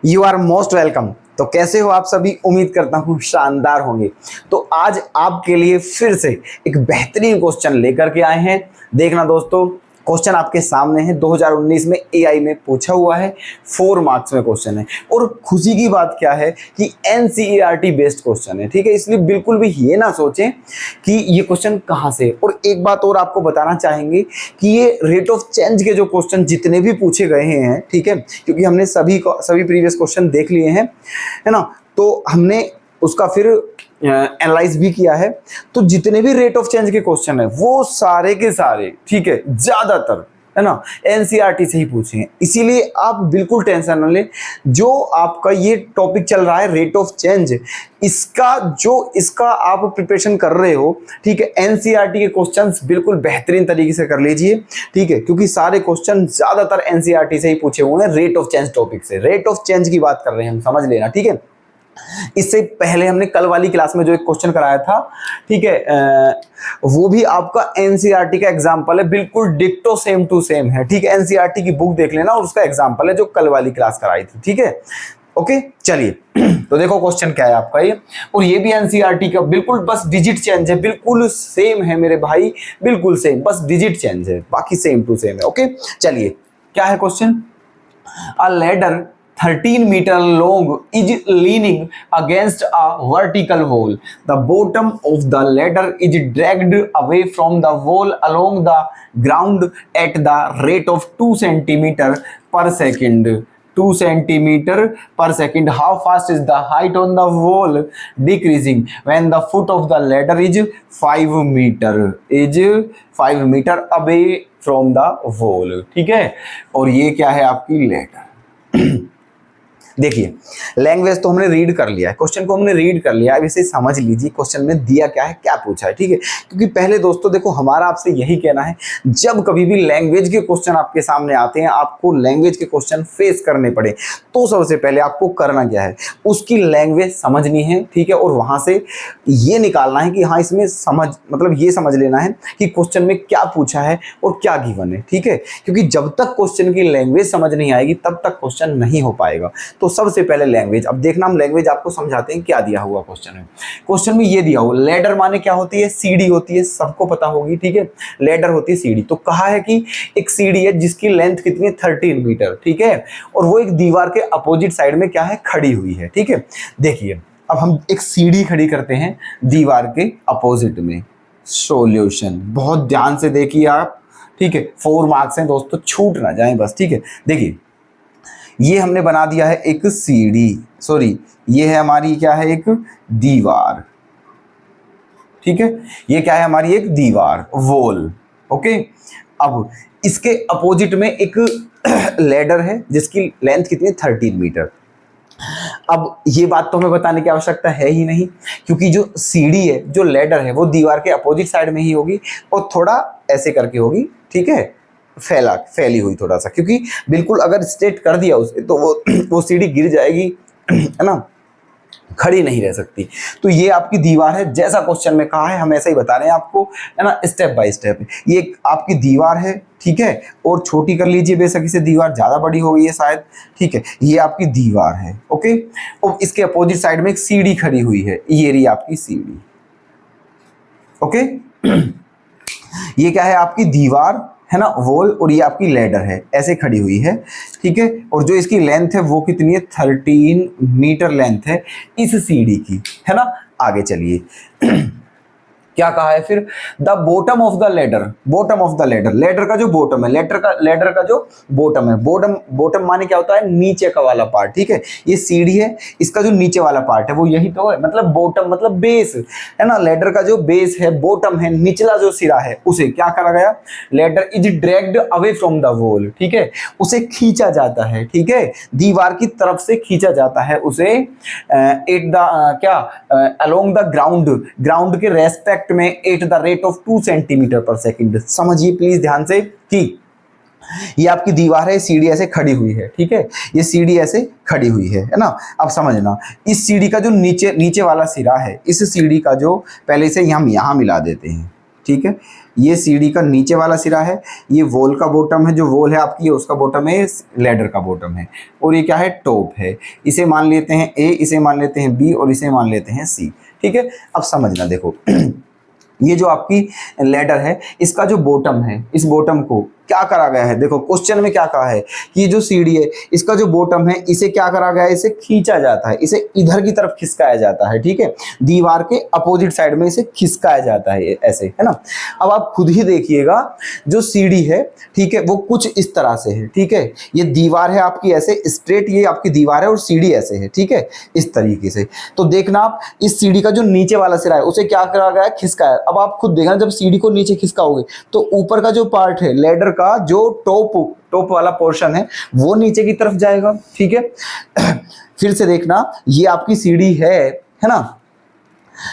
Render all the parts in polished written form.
You are most welcome. तो कैसे हो आप सभी? उम्मीद करता हूँ शानदार होंगे। तो आज आपके लिए फिर से एक बेहतरीन क्वेश्चन लेकर के आए हैं। देखना दोस्तों, क्वेश्चन आपके सामने है, 2019 में एआई में पूछा हुआ है, 4 मार्क्स में क्वेश्चन है। और खुशी की बात क्या है कि एनसीईआरटी बेस्ड क्वेश्चन है, ठीक है। इसलिए बिल्कुल भी ये ना सोचें कि ये क्वेश्चन कहाँ से। और एक बात और आपको बताना चाहेंगे कि ये रेट ऑफ चेंज के जो क्वेश्चन जितने भी पूछे गए हैं, ठीक है, क्योंकि हमने सभी प्रीवियस क्वेश्चन देख लिए हैं, है ना, तो हमने उसका फिर एनालाइज भी किया है। तो जितने भी रेट ऑफ चेंज के क्वेश्चन है वो सारे के सारे, ठीक है, ज्यादातर, है ना, एनसीईआरटी से ही पूछे हैं। इसीलिए आप बिल्कुल टेंशन न लें। जो आपका ये टॉपिक चल रहा है रेट ऑफ चेंज, इसका आप प्रिपरेशन कर रहे हो, ठीक है, एनसीईआरटी के क्वेश्चंस बिल्कुल बेहतरीन तरीके से कर लीजिए, ठीक है, क्योंकि सारे क्वेश्चन ज्यादातर एनसीईआरटी से ही पूछे हुए हैं रेट ऑफ चेंज टॉपिक से। रेट ऑफ चेंज की बात कर रहे हैं हम, समझ लेना, ठीक है। इससे पहले हमने कल वाली क्लास में जो एक क्वेश्चन कराया था, ठीक है, वो भी आपका एनसीईआरटी का एग्जांपल है, बिल्कुल डिक्टो सेम टू सेम है, ठीक है। एनसीईआरटी की बुक देख लेना और उसका एग्जांपल है जो कल वाली क्लास कराई थी, ठीक है। ओके, चलिए तो देखो क्वेश्चन क्या है आपका ये, और ये भी एनसीईआरटी का बिल्कुल बस डिजिट चेंज है, बिल्कुल सेम है मेरे भाई, बिल्कुल सेम, बस डिजिट चेंज है, बाकी सेम टू सेम है। ओके, चलिए क्या है question. A ladder 13 meter long is leaning against a vertical wall. The bottom of the ladder is dragged away from the wall along the ground at the rate of 2 centimeter per second. 2 centimeter per second. How fast is the height on the wall decreasing when the foot of the ladder is 5 meter? Is 5 meter away from the wall. ठीक है, और ये क्या है आपकी ladder. देखिए, language तो हमने रीड कर लिया है, क्वेश्चन को हमने रीड कर लिया है, अब इसे समझ लीजिए क्वेश्चन में दिया क्या है, क्या पूछा है, ठीक है। क्योंकि पहले दोस्तों देखो, हमारा आपसे यही कहना है, जब कभी भी लैंग्वेज के क्वेश्चन आपके सामने आते हैं, आपको लैंग्वेज के क्वेश्चन फेस करने पड़े, तो सबसे पहले आपको करना क्या है, उसकी लैंग्वेज समझनी है, ठीक है, और वहां से ये निकालना है कि हाँ, इसमें मतलब ये समझ लेना है कि क्वेश्चन में क्या पूछा है और क्या गिवन है, ठीक है। क्योंकि जब तक क्वेश्चन की लैंग्वेज समझ नहीं आएगी तब तक क्वेश्चन नहीं हो पाएगा। तो सबसे पहले लैंग्वेज, अब देखना हम लैंग्वेज आपको समझाते हैं क्या दिया हुआ क्वेश्चन में। क्वेश्चन में ये दिया हुआ लैडर माने क्या होती है, सीढ़ी होती है, सबको पता होगी, ठीक है, लैडर होती है सीढ़ी। तो कहा है कि एक सीढ़ी है जिसकी लेंथ कितनी है, 13 मीटर, ठीक है, और वो एक दीवार के अपोजिट साइड में क्या है, खड़ी हुई है, ठीक है। देखिए, अब हम एक सीढ़ी खड़ी करते हैं दीवार के अपोजिट में। सॉल्यूशन बहुत ध्यान से देखिए आप, ठीक है, 4 मार्क्स हैं दोस्तों, छूट ना जाए बस, ठीक है। देखिए, ये हमने बना दिया है एक सीढ़ी, सॉरी, ये है हमारी क्या है, एक दीवार, ठीक है, ये क्या है हमारी एक दीवार, वॉल। ओके, अब इसके अपोजिट में एक लैडर है जिसकी लेंथ कितनी है, 13 मीटर। अब ये बात तो हमें बताने की आवश्यकता है ही नहीं, क्योंकि जो सीढ़ी है, जो लैडर है, वो दीवार के अपोजिट साइड में ही होगी और थोड़ा ऐसे करके होगी, ठीक है, फैली हुई थोड़ा सा, क्योंकि बिल्कुल अगर स्ट्रेट कर दिया उसे तो वो सीढ़ी गिर जाएगी, है ना, खड़ी नहीं रह सकती। तो ये आपकी दीवार है, जैसा क्वेश्चन में कहा है हम ऐसा ही बता रहे हैं आपको, है ना, स्टेप बाय स्टेप। ये आपकी दीवार है, ठीक है, और छोटी कर लीजिए बेशक, इसे दीवार ज्यादा बड़ी हो गई है शायद, ठीक है, ये आपकी दीवार है। ओके, और इसके अपोजिट साइड में एक सीढ़ी खड़ी हुई है, ये रही आपकी सीढ़ी। ओके, ये क्या है, आपकी दीवार है ना, वॉल, और ये आपकी लैडर है, ऐसे खड़ी हुई है, ठीक है, और जो इसकी लेंथ है वो कितनी है, 13 मीटर लेंथ है इस सीढ़ी की, है ना। आगे चलिए क्या कहा है फिर, the bottom of the ladder, bottom of the ladder, ladder का जो बॉटम है, लेडर का जो बॉटम है, बॉटम माने क्या होता है, नीचे का वाला पार्ट, ठीक है, ये सीढ़ी है, इसका जो नीचे वाला पार्ट है वो यही तो है, मतलब बॉटम मतलब बेस, है ना, लेडर का जो बेस है, बॉटम है, निचला जो सिरा है, उसे क्या करा गया, ladder is dragged away from the wall, ठीक है, उसे खींचा जाता है, ठीक है, दीवार की तरफ से खींचा जाता है उसे, एट द क्या, अलोंग द ग्राउंड के रेस्पेक्ट में, at the rate of 2 centimetre पर सेकंड। समझिए प्लीज ध्यान से कि ये आपकी दीवार है, सीढ़ी ऐसे खड़ी हुई है, ठीक है, ये सीढ़ी ऐसे खड़ी हुई है ना। अब समझना, इस सीढ़ी का जो नीचे वाला सिरा है, इस सीढ़ी का जो, पहले से हम यहां मिला देते हैं, ठीक है। ये सीढ़ी का नीचे वाला सिरा है, ये वॉल का बॉटम है, जो वॉल है आपकी, ये उसका बॉटम है, लैडर का बॉटम है, और ये क्या है, टॉप है। इसे मान लेते हैं ए, इसे मान लेते हैं बी, और इसे मान लेते हैं सी, ठीक है। अब समझना देखो ये जो आपकी लैडर है, इसका जो बॉटम है, इस बॉटम को क्या करा गया है, देखो क्वेश्चन में क्या कहा है कि ये जो सीढ़ी है, इसका जो बॉटम है, इसे क्या करा गया है, इसे खींचा जाता है, इसे इधर की तरफ खिसकाया जाता है, ठीक है। दीवार के अपोजिट साइड में इसे खिसकाया जाता है, ऐसे, है ना। अब आप खुद ही देखिएगा, जो सीढ़ी है, ठीक है, वो कुछ इस तरह से है, ठीक है। ये दीवार है आपकी ऐसे स्ट्रेट, ये आपकी दीवार है, और सीढ़ी ऐसे है, ठीक है, इस तरीके से। तो देखना आप, इस सीढ़ी का जो नीचे वाला सिरा है, उसे क्या करा गया है, खिसकाया। अब आप खुद देखना, जब सीढ़ी को नीचे खिसकाओगे तो ऊपर का जो पार्ट है लैडर का, जो टॉप वाला पोर्शन है, वो नीचे की तरफ जाएगा, ठीक है। फिर से देखना, ये आपकी सीढ़ी है ना,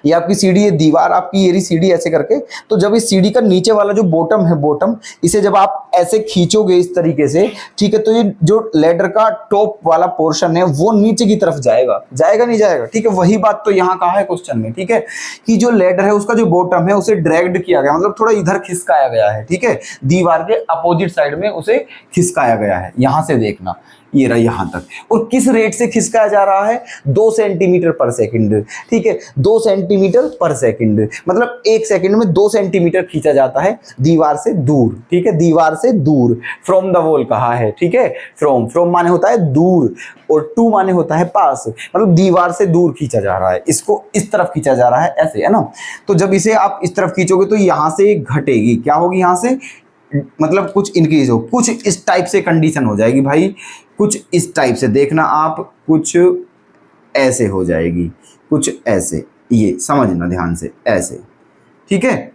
ये आपकी सीढ़ी, ये दीवार आपकी, ये रही सीढ़ी ऐसे करके। तो जब इस सीढ़ी का नीचे वाला जो बॉटम है, बॉटम, इसे जब आप ऐसे खींचोगे इस तरीके से, ठीक है, तो ये जो लैडर का टॉप वाला पोर्शन है वो नीचे की तरफ जाएगा, जाएगा नहीं जाएगा, ठीक है। वही बात तो यहाँ कहा है क्वेश्चन में, ठीक है, कि जो लैडर है उसका जो बॉटम है उसे ड्रैग्ड किया गया, मतलब थोड़ा इधर खिसकाया गया है, ठीक है, दीवार के अपोजिट साइड में उसे खिसकाया गया है। यहां से देखना, ये रहा यहां तक, और किस रेट से खिसकाया जा रहा है, 2 सेंटीमीटर पर सेकंड, ठीक है, 2 सेंटीमीटर पर सेकंड, मतलब 1 सेकंड में 2 सेंटीमीटर खींचा जाता है दीवार से दूर, ठीक है, दीवार से दूर। फ्रॉम द वॉल कहा है, ठीक है, फ्रॉम माने होता है दूर, और टू माने होता है पास, मतलब दीवार से दूर खींचा जा रहा है, इसको इस तरफ खींचा जा रहा है, ऐसे, है ना। तो जब इसे आप इस तरफ खींचोगे तो यहां से घटेगी, क्या होगी, यहां से मतलब कुछ इंक्रीज हो, कुछ इस टाइप से कंडीशन हो जाएगी भाई, कुछ इस टाइप से देखना आप, कुछ ऐसे हो जाएगी, कुछ ऐसे, ये समझना ध्यान से, ऐसे, ठीक है।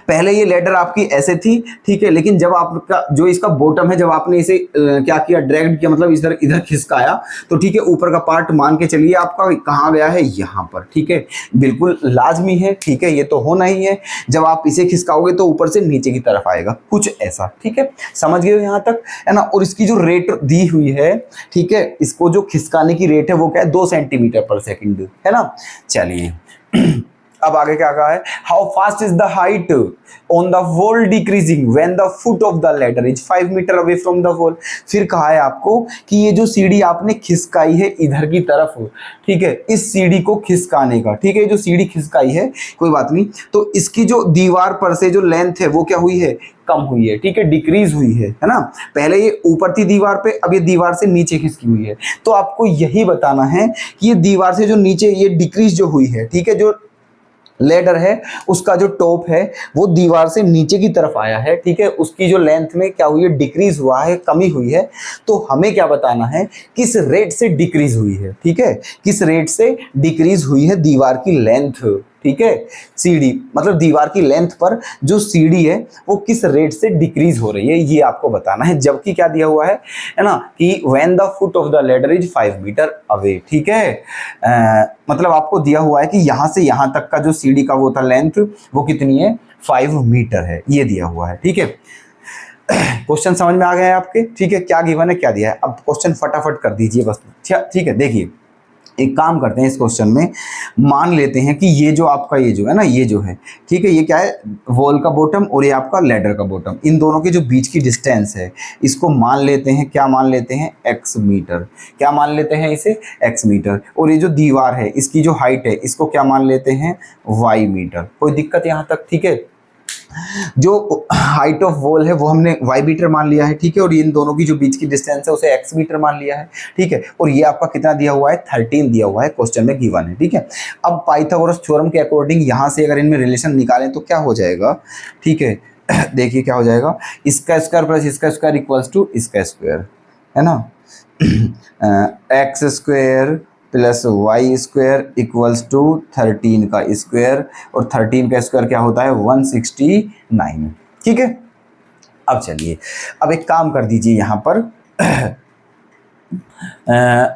पहले ये लैडर आपकी ऐसे थी, ठीक है, लेकिन जब आपका जो इसका बॉटम है, जब आपने इसे क्या किया, ड्रैग्ड किया, मतलब इधर इधर खिसकाया, तो ठीक है, ऊपर का पार्ट मान के चलिए आपका कहाँ गया है, यहाँ पर, ठीक है, बिल्कुल लाजमी है, ठीक है, ये तो होना ही है। जब आप इसे खिसकाओगे तो ऊपर से नीचे की तरफ आएगा, कुछ ऐसा, ठीक है, समझ गए यहाँ तक, है ना। और इसकी जो रेट दी हुई है, ठीक है, इसको जो खिसकाने की रेट है वो क्या है, 2 सेंटीमीटर पर सेकंड, है ना। चलिए अब आगे क्या कहा है, how fast is the height on the wall decreasing when the foot of the ladder is 5 metre away from the wall. फिर कहा है आपको कि ये जो सीढ़ी आपने खिसकाई है इधर की तरफ, ठीक है, इस सीढ़ी को खिसकाने का, ठीक है, जो सीढ़ी खिसकाई है, कोई बात नहीं, तो इसकी जो दीवार पर से जो लेंथ है वो क्या हुई है, कम हुई है, ठीक है, डिक्रीज हुई है ना। पहले ये ऊपर थी दीवार पे, अब ये दीवार से नीचे खिसकी हुई है। तो आपको यही बताना है कि ये दीवार से जो नीचे ये डिक्रीज जो हुई है, ठीक है, जो लैडर है उसका जो टॉप है वो दीवार से नीचे की तरफ आया है, ठीक है, उसकी जो लेंथ में क्या हुई है, डिक्रीज हुआ है, कमी हुई है। तो हमें क्या बताना है, किस रेट से डिक्रीज हुई है, ठीक है, किस रेट से डिक्रीज हुई है दीवार की लेंथ, ठीक है, सीढ़ी मतलब दीवार की लेंथ पर जो सीढ़ी है वो किस रेट से डिक्रीज हो रही है, ये आपको बताना है। जबकि क्या दिया हुआ है ना, कि when the foot of the ladder is 5 metre away, ठीक है, मतलब आपको दिया हुआ है कि यहां से यहां तक का जो सीढ़ी का वो था लेंथ, वो कितनी है, 5 मीटर है, ये दिया हुआ है, ठीक है। क्वेश्चन समझ में आ गया है आपके, ठीक है, क्या गिवन है, क्या दिया है। अब क्वेश्चन फटाफट कर दीजिए बस, ठीक है। देखिए एक काम करते हैं, इस क्वेश्चन में मान लेते हैं कि ये जो आपका ये जो है ना, ये जो है, ठीक है, ये क्या है, वॉल का बॉटम और ये आपका लैडर का बॉटम, इन दोनों के जो बीच की डिस्टेंस है इसको मान लेते हैं, क्या मान लेते हैं, x मीटर, क्या मान लेते हैं इसे, x मीटर। और ये जो दीवार है इसकी जो हाइट है इसको क्या मान लेते हैं, y मीटर। कोई दिक्कत यहाँ तक, ठीक है। जो हाइट ऑफ वॉल है वो हमने y मीटर मान लिया है, ठीक है, और इन दोनों की जो बीच की डिस्टेंस है उसे x मीटर मान लिया है, ठीक है। और ये आपका कितना दिया हुआ है, 13 दिया हुआ है, क्वेश्चन में गिवन है, ठीक है। अब पाइथागोरस थ्योरम के अकॉर्डिंग यहाँ से अगर इनमें रिलेशन निकालें तो क्या हो जाएगा, ठीक है, देखिए क्या हो जाएगा, इसका स्क्वायर प्लस इसका स्क्वायर इक्वल्स टू इसका स्क्वायर, है ना, X square plus Y square equals to 13 का स्क्वायर, और 13 का स्क्वायर क्या होता है, 169, ठीक है। अब चलिए, अब एक काम कर दीजिए, यहाँ पर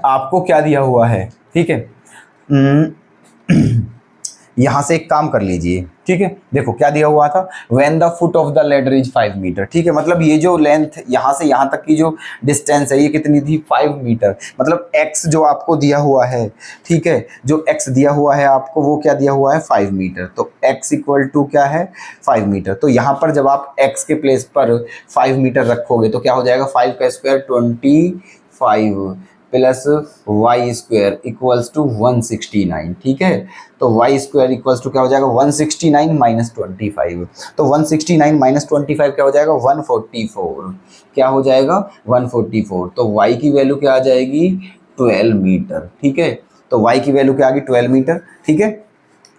आपको क्या दिया हुआ है, ठीक है, यहां से एक काम कर लीजिए, ठीक है। देखो क्या दिया हुआ था, when the foot of the ladder is 5 metre, ठीक है। मतलब ये जो लेंथ यहां से यहां तक की जो डिस्टेंस है ये कितनी थी, 5 मीटर। मतलब x जो आपको दिया हुआ है, ठीक है, जो x दिया हुआ है आपको वो क्या दिया हुआ है, 5 मीटर। तो x इक्वल टू क्या है, 5 मीटर। तो यहाँ पर जब आप x के प्लेस पर 5 मीटर रखोगे तो क्या हो जाएगा, 5 का square 25 plus Y square equals to 169, ठीक है। तो वाई स्क्वायर इक्वल्स टू क्या हो जाएगा, 169 माइनस 25। तो 169 माइनस 25 क्या हो जाएगा, 144। क्या हो जाएगा, 144। तो वाई की वैल्यू क्या आ जाएगी, 12 मीटर, ठीक है। तो वाई की वैल्यू क्या आ गई, 12 मीटर, ठीक है।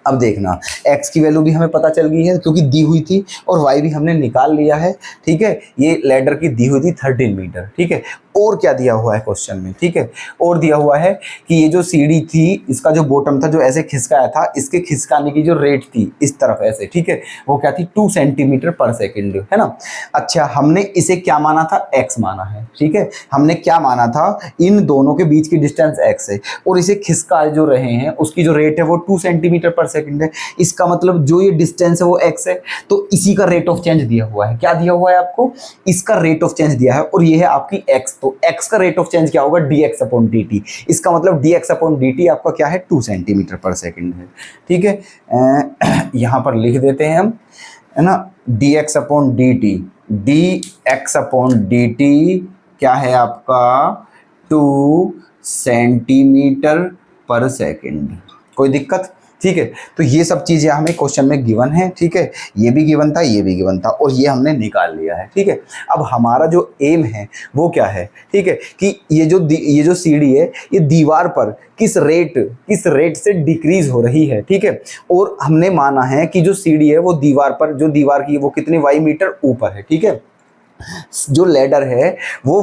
अब देखना x की वैल्यू भी हमें पता चल गई है क्योंकि दी हुई थी, और y भी हमने निकाल लिया है, ठीक है। ये लैडर की दी हुई थी 13 मीटर, ठीक है। और क्या दिया हुआ है क्वेश्चन में, ठीक है, और दिया हुआ है कि ये जो सीढ़ी थी इसका जो बॉटम था जो ऐसे खिसकाया था, इसके खिसकाने की जो रेट थी इस तरफ ऐसे, ठीक है, वो क्या थी, 2 सेंटीमीटर पर सेकेंड, है ना। अच्छा, हमने इसे क्या माना था, x माना है, ठीक है। हमने क्या माना था, इन दोनों के बीच की डिस्टेंस x है और इसे खिसका जो रहे हैं उसकी जो रेट है वो 2 सेंटीमीटर पर सेकेंड है। इसका मतलब जो ये डिस्टेंस है वो x है, तो इसी का रेट ऑफ चेंज दिया हुआ है। क्या दिया हुआ है आपको, इसका रेट ऑफ चेंज दिया है और ये है आपकी x। तो x का रेट ऑफ चेंज क्या होगा, dx अपॉन dt। इसका मतलब dx अपॉन dt आपका क्या है, 2 सेंटीमीटर पर सेकेंड है, ठीक है। यहां पर लिख देते हैं हम, है ना, dx upon dt, dx upon dt क्या है आपका, 2 सेंटीमीटर पर सेकेंड। कोई दिक्कत, ठीक है। तो ये सब चीजें हमें क्वेश्चन में गिवन है, ठीक है। ये भी गिवन था, ये भी गिवन था और ये हमने निकाल लिया है, ठीक है। अब हमारा जो एम है वो क्या है, ठीक है, कि ये जो सीढ़ी है ये दीवार पर किस रेट से डिक्रीज हो रही है, ठीक है। और हमने माना है कि जो सीढ़ी है वो दीवार पर, जो दीवार की वो कितने वाई मीटर ऊपर है, ठीक है। जो लैडर है वो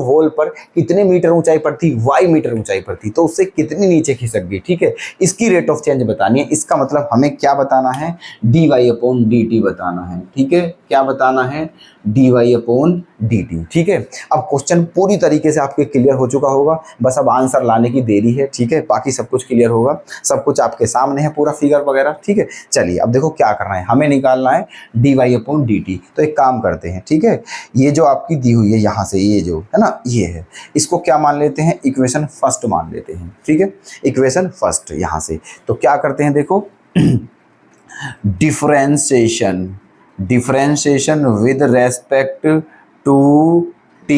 वॉल पर कितने मीटर ऊंचाई पर थी, वाई मीटर ऊंचाई पर थी, तो उससे कितनी नीचे खिसक गई, ठीक है। इसकी रेट ऑफ चेंज बतानी है। इसका मतलब हमें क्या बताना है, dy अपॉन dt बताना है, ठीक है। क्या बताना है, dy अपॉन dt, ठीक है। अब क्वेश्चन पूरी तरीके से आपके क्लियर हो चुका होगा, बस अब आंसर लाने की देरी है, ठीक है। बाकी सब कुछ क्लियर होगा, सब कुछ आपके सामने है, पूरा फिगर वगैरह, ठीक है। चलिए अब देखो क्या करना है, हमें निकालना है dy अपॉन dt। तो एक काम करते हैं, ठीक है, ये जो आपकी दी हुई है यहाँ से, ये जो है ना ये है, इसको क्या मान लेते हैं, इक्वेशन फर्स्ट मान लेते हैं, ठीक है। इक्वेशन फर्स्ट यहाँ से, तो क्या करते हैं, देखो differentiation with respect to t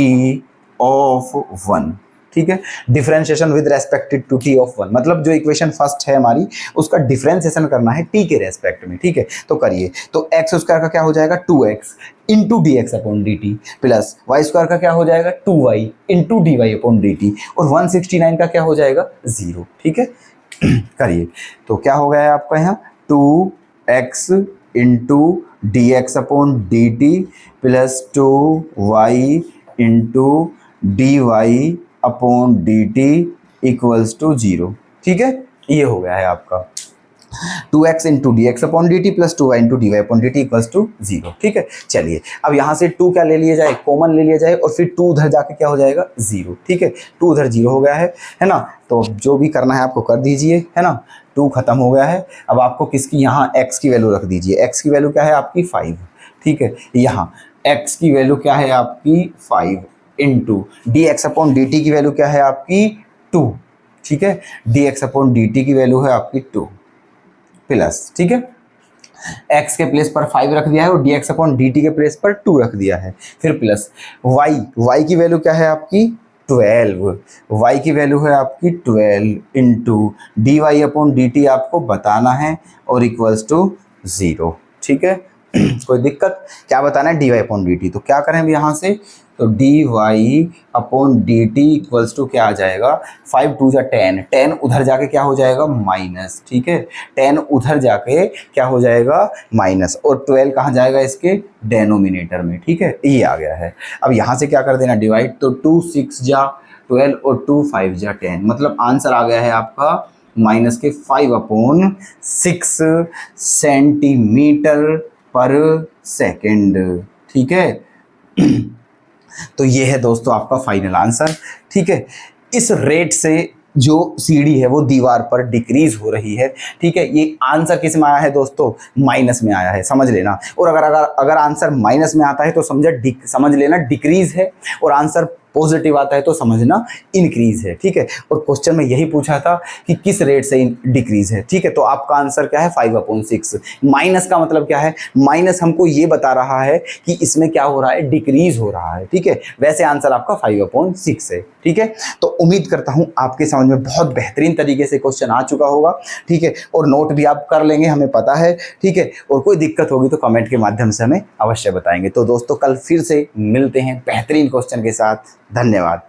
of 1, ठीक है। Differentiation with respect to t of 1 मतलब जो इक्वेशन फर्स्ट है हमारी उसका डिफरेंशिएशन करना है t के रेस्पेक्ट में, ठीक है। तो करिए, तो x स्क्वायर का क्या हो जाएगा, 2x into d x upon d t, plus Y square का क्या हो जाएगा, 2y into d y upon d t, और 169 का क्या हो जाएगा, 0, ठीक है। करिए, तो क्या हो गया है आपका यहाँ, 2x into d x upon d t plus 2y into d y upon d t equals to 0, ठीक है। ये हो गया है आपका 2x into d x upon d t plus 2y into d y upon d t equals to 0, ठीक है। चलिए अब यहाँ से 2 क्या ले लिया जाए, कॉमन ले लिया जाए, और फिर 2 उधर जाके क्या हो जाएगा, 0, ठीक है। 2 उधर 0 हो गया है ना। तो जो भी करना है आपको कर दीजिए, है ना। 2 खत्म हो गया है। अब आपको किसकी, यहाँ x की वैल्यू रख दीजिए। x की वैल्यू क्या है आपकी 5, ठीक है। यहाँ x की वैल्यू क्या है आपकी 5 into d x upon d T की वैल्यू क्या है आपकी 2, ठीक है। D x upon d T की वैल्यू है आपकी 2 प्लस, ठीक है, x के प्लेस पर 5 रख दिया है और dx अपॉन dt के प्लेस पर 2 रख दिया है, फिर प्लस y की वैल्यू क्या है आपकी 12, y की वैल्यू है आपकी 12 into d y upon d t आपको बताना है और इक्वल्स टू 0, ठीक है। कोई दिक्कत, क्या बताना है, d y upon d t. तो क्या करें अब यहाँ से, तो d y upon d t equals to क्या आ जाएगा, 5 2 जा 10, 10 उधर जाके क्या हो जाएगा माइनस, ठीक है। 10 उधर जाके क्या हो जाएगा माइनस, और 12 कहाँ जाएगा इसके डेनोमिनेटर में, ठीक है। ये आ गया है। अब यहाँ से क्या कर देना डिवाइड, तो 2 6 जा 12 और 2 5 जा 10, मतलब आंसर आ गया है आपका माइनस के 5 अपॉन 6 सेंटीमीटर पर सेकेंड, ठीक है। तो ये है दोस्तों आपका फाइनल आंसर, ठीक है। इस रेट से जो सीढ़ी है वो दीवार पर डिक्रीज हो रही है। ठीक है, ये आंसर किस में आया है दोस्तों, माइनस में आया है, समझ लेना। और अगर अगर अगर आंसर माइनस में आता है तो समझ लेना डिक्रीज है, और आंसर पॉजिटिव आता है तो समझना इंक्रीज है। ठीक है, और क्वेश्चन में यही पूछा था कि किस रेट से डिक्रीज है। ठीक है, तो आपका आंसर क्या है, 5/6। माइनस का मतलब क्या है, माइनस हमको ये बता रहा है कि इसमें क्या हो रहा है, डिक्रीज हो रहा है। ठीक है, वैसे आंसर आपका 5/6 है। ठीक है, तो उम्मीद करता हूं आपके समझ में बहुत बेहतरीन तरीके से क्वेश्चन आ चुका होगा। ठीक है, और नोट भी आप कर लेंगे, हमें पता है। ठीक है, और कोई दिक्कत होगी तो कमेंट के माध्यम से हमें अवश्य बताएंगे। तो दोस्तों कल फिर से मिलते हैं बेहतरीन क्वेश्चन के साथ। धन्यवाद।